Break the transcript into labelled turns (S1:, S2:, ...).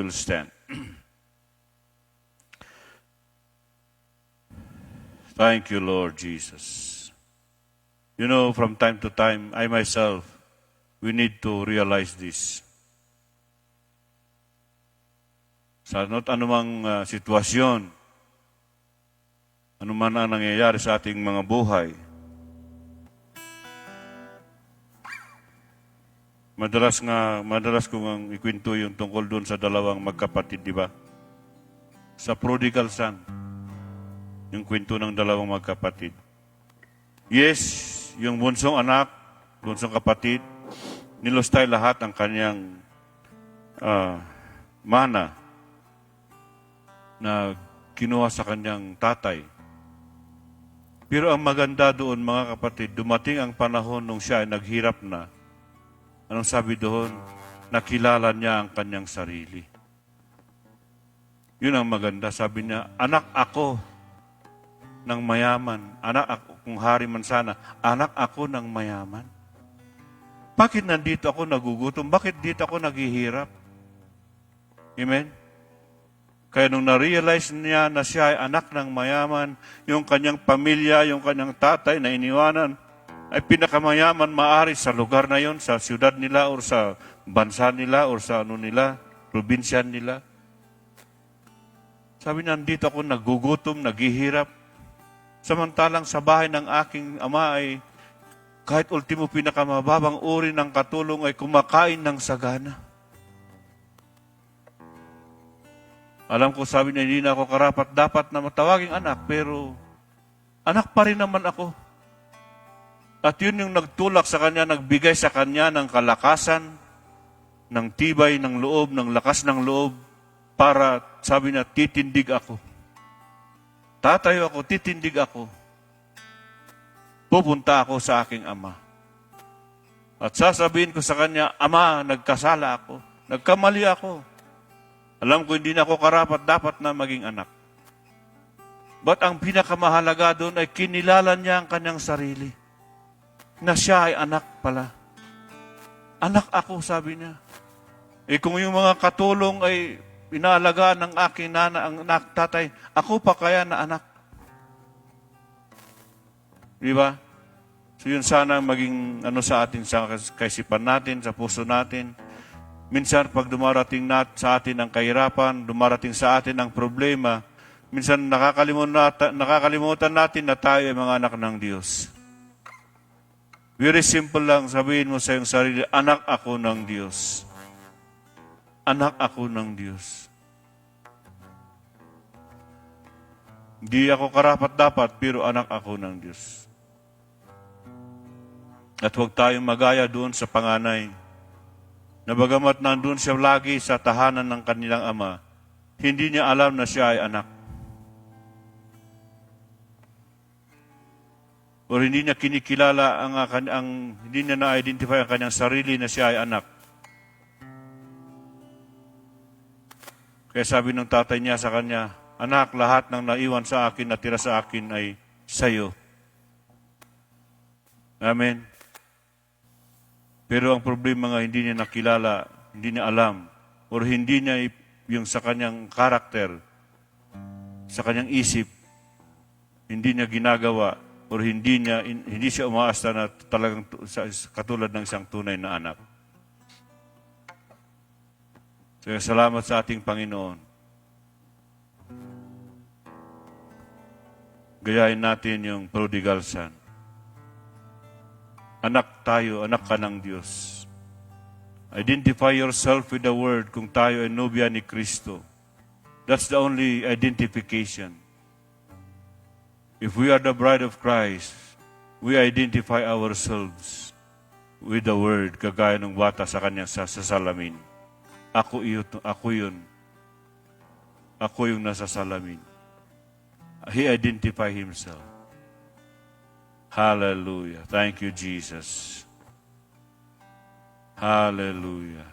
S1: Will stand. Thank you, Lord Jesus. You know, from time to time, I myself, we need to realize this. Sa anumang sitwasyon, anuman ang nangyayari sa ating mga buhay, madalas ko ngang ikwento yung tungkol doon sa dalawang magkapatid, di ba? Sa prodigal son, yung kwento ng dalawang magkapatid. Yes, yung bunsong anak, bunsong kapatid, nilustay lahat ang kanyang mana na kinuha sa kanyang tatay. Pero ang maganda doon, mga kapatid, dumating ang panahon nung siya ay naghirap na. Anong sabi doon? Nakilala niya ang kanyang sarili. Yun ang maganda. Sabi niya, anak ako ng mayaman. Anak ako, kung hari man sana, anak ako ng mayaman. Bakit nandito ako nagugutom? Bakit dito ako naghihirap? Amen? Kaya nung na-realize niya na siya ay anak ng mayaman, yung kanyang pamilya, yung kanyang tatay na iniwanan, ay pinakamayaman maaari sa lugar na yon, sa siyudad nila, o sa bansa nila, o sa probinsya nila. Sabi niya, nandito ako nagugutom, naghihirap. Samantalang sa bahay ng aking ama ay kahit ultimo pinakamababang uri ng katulong ay kumakain ng sagana. Alam ko, sabi niya, hindi na ako karapat-dapat na matawaging anak, pero anak pa rin naman ako. At yun yung nagtulak sa kanya, nagbigay sa kanya ng kalakasan, ng tibay ng loob, ng lakas ng loob, para, sabi niya, titindig ako. Tatayo ako, titindig ako. Pupunta ako sa aking ama. At sasabihin ko sa kanya, Ama, nagkasala ako. Nagkamali ako. Alam ko, hindi na ako karapat dapat na maging anak. But ang pinakamahalaga doon ay kinilala niya ang kanyang sarili. Na siya ay anak pala. Anak ako, sabi niya. Kung yung mga katulong ay inaalagaan ng aking nana, ang tatay, ako pa kaya na anak? Di ba? So yun sana maging sa atin, sa kaisipan natin, sa puso natin. Minsan pag dumarating sa atin ang kahirapan, dumarating sa atin ang problema, minsan nakakalimutan natin na tayo ay mga anak ng Diyos. Very simple lang, sabihin mo sa iyong sarili, anak ako ng Diyos. Anak ako ng Diyos. Hindi ako karapat-dapat, pero anak ako ng Diyos. At huwag tayong magaya doon sa panganay, na bagamat nandun siya lagi sa tahanan ng kanilang ama, hindi niya alam na siya ay anak. O hindi niya kinikilala hindi niya na-identify ang kanyang sarili na siya ay anak. Kaya sabi ng tatay niya sa kanya, anak, lahat ng naiwan sa akin, natira sa akin ay sayo. Amen. Pero ang problema nga, hindi niya nakilala, hindi niya alam, o hindi niya yung sa kanyang karakter, sa kanyang isip, hindi niya ginagawa, o hindi siya umaasta na talagang katulad ng isang tunay na anak. So, salamat sa ating Panginoon. Gayahin natin yung prodigal son. Anak tayo, anak ka ng Diyos. Identify yourself with the Word kung tayo ay nobya ni Kristo. That's the only identification. If we are the bride of Christ, we identify ourselves with the Word, kagaya ng bata sa kanyang sasalamin. Ako yun. Ako yung nasa salamin. He identified himself. Hallelujah. Thank you, Jesus. Hallelujah.